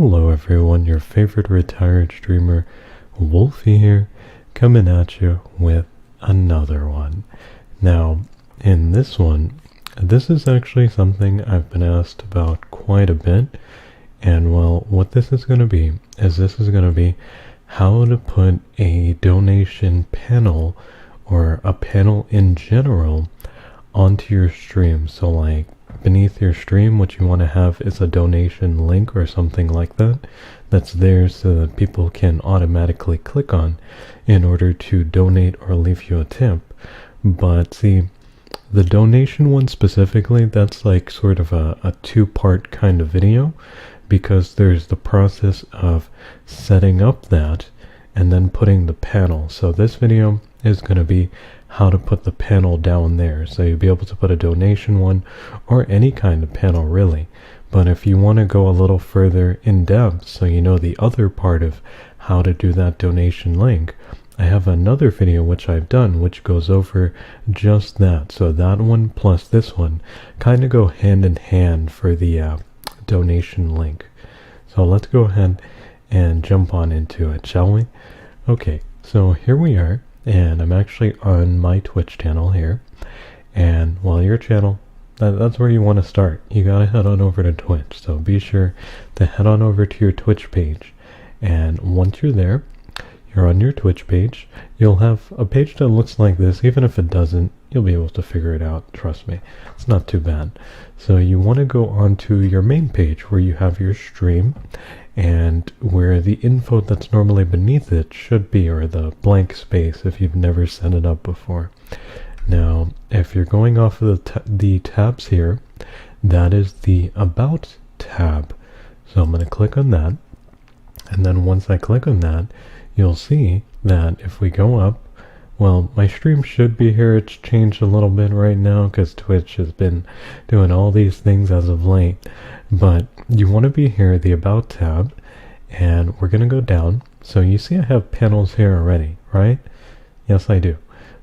Hello everyone, your favorite retired streamer, Wolfie here, coming at you with another one. Now, in this one, this is actually something I've been asked about quite a bit, and well, what this is going to be how to put a donation panel, or a panel in general, onto your stream. So like, beneath your stream, what you want to have is a donation link or something like that that's there so that people can automatically click on in order to donate or leave you a tip. But see, the donation one specifically, that's like sort of a two-part kind of video, because there's the process of setting up that and then putting the panel. So this video is going to be how to put the panel down there. So you'll be able to put a donation one or any kind of panel really. But if you want to go a little further in depth, so you know the other part of how to do that donation link, I have another video which I've done which goes over just that. So that one plus this one kind of go hand in hand for the donation link. So let's go ahead and jump on into it, shall we? Okay, so here we are. And I'm actually on my Twitch channel here. And well, your channel, that's where you want to start. You gotta head on over to Twitch. So be sure to head on over to your Twitch page. And once you're there, you're on your Twitch page, you'll have a page that looks like this. Even if it doesn't, you'll be able to figure it out. Trust me, it's not too bad. So you want to go onto your main page where you have your stream, and where the info that's normally beneath it should be, or the blank space if you've never set it up before. Now, if you're going off of the tabs here, that is the About tab. So I'm going to click on that, and then once I click on that, you'll see that if we go up, well, my stream should be here. It's changed a little bit right now because Twitch has been doing all these things as of late. But you want to be here, the About tab, and we're going to go down. So you see I have panels here already, right? Yes, I do.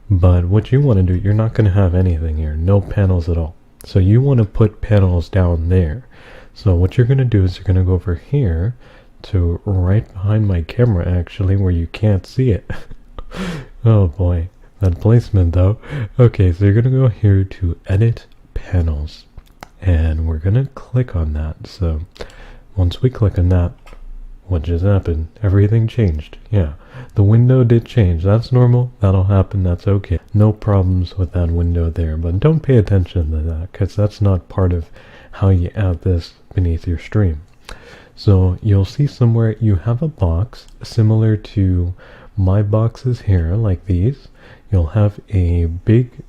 But what you want to do, you're not going to have anything here, no panels at all. So you want to put panels down there. So what you're going to do is you're going to go over here to right behind my camera, actually, where you can't see it. Oh boy, that placement though. Okay, so you're going to go here to Edit Panels. And we're going to click on that. So once we click on that, what just happened? Everything changed. Yeah, the window did change. That's normal. That'll happen. That's okay. No problems with that window there. But don't pay attention to that, because that's not part of how you add this beneath your stream. So you'll see somewhere you have a box similar to my boxes here, like these. You'll have a big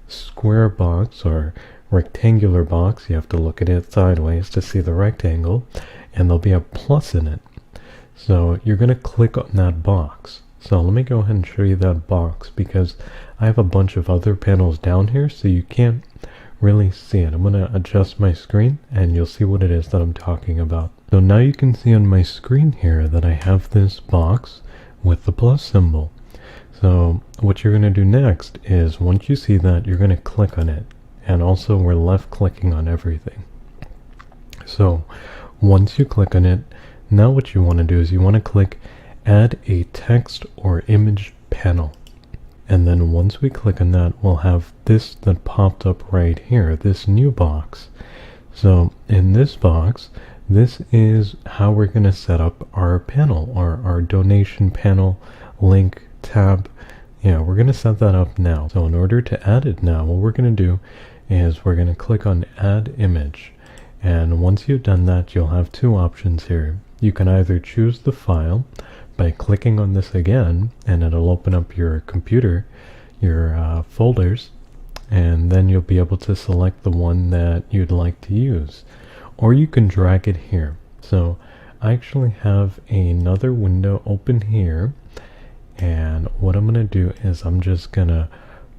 square box or rectangular box. You have to look at it sideways to see the rectangle, and there'll be a plus in it. So you're going to click on that box. So let me go ahead and show you that box, because I have a bunch of other panels down here, so you can't really see it. I'm going to adjust my screen and you'll see what it is that I'm talking about. So now you can see on my screen here that I have this box with the plus symbol. So what you're going to do next is, once you see that, you're going to click on it. And also we're left clicking on everything. So once you click on it, now what you want to do is you want to click Add a Text or Image Panel. And then once we click on that, we'll have this that popped up right here, this new box. So in this box, this is how we're going to set up our panel, or our donation panel link tab. Yeah, we're going to set that up now. So in order to add it now, what we're going to do is we're going to click on Add Image. And once you've done that, you'll have two options here. You can either choose the file by clicking on this again, and it'll open up your computer, your folders, and then you'll be able to select the one that you'd like to use. Or you can drag it here. So I actually have another window open here, and what I'm going to do is I'm just going to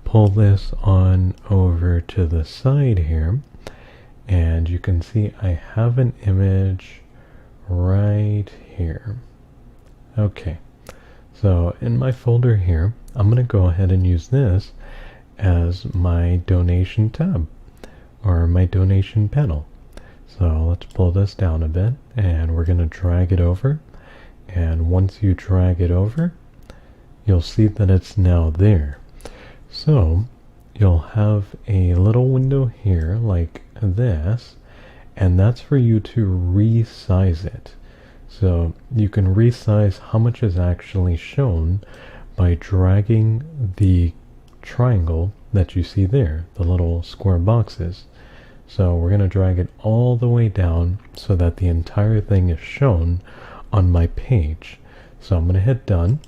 pull this on over to the side here, and you can see I have an image right here. Okay, so in my folder here, I'm going to go ahead and use this as my donation tab, or my donation panel. So let's pull this down a bit, and we're going to drag it over. And once you drag it over, you'll see that it's now there. So you'll have a little window here like this, and that's for you to resize it. So you can resize how much is actually shown by dragging the triangle that you see there, the little square boxes. So we're going to drag it all the way down so that the entire thing is shown on my page. So I'm going to hit done,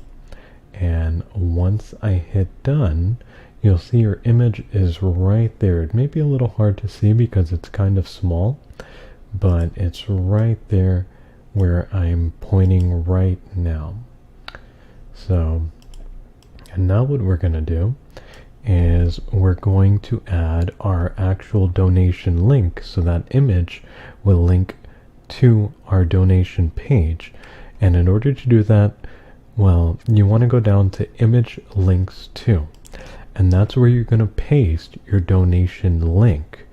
and once I hit done, you'll see your image is right there. It may be a little hard to see because it's kind of small, but it's right there where I'm pointing right now. So, and now what we're going to do is we're going to add our actual donation link, so that image will link to our donation page. And in order to do that, well, you want to go down to image links to, and that's where you're going to paste your donation link.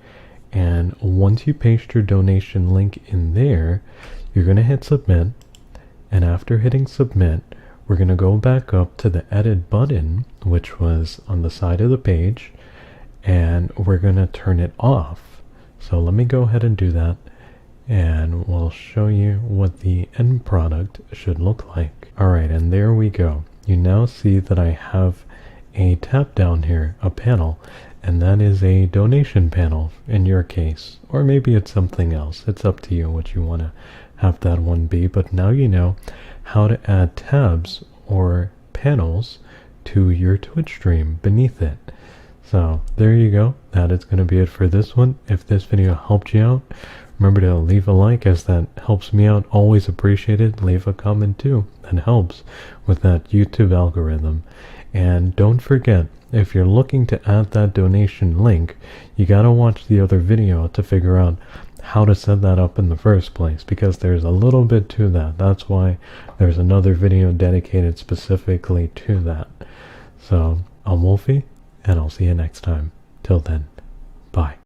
And once you paste your donation link in there, you're going to hit submit, and after hitting submit, we're going to go back up to the edit button, which was on the side of the page, and we're going to turn it off. So let me go ahead and do that, and we'll show you what the end product should look like. Alright, and there we go. You now see that I have a tab down here, a panel, and that is a donation panel in your case, or maybe it's something else. It's up to you what you want to have that one be, but now you know how to add tabs or panels to your Twitch stream beneath it. So there you go. That is going to be it for this one. If this video helped you out, remember to leave a like, as that helps me out. Always appreciate it. Leave a comment too. That helps with that YouTube algorithm. And don't forget, if you're looking to add that donation link, you gotta watch the other video to figure out how to set that up in the first place, because there's a little bit to that. That's why there's another video dedicated specifically to that. So I'm Wolfie, and I'll see you next time. Till then, bye.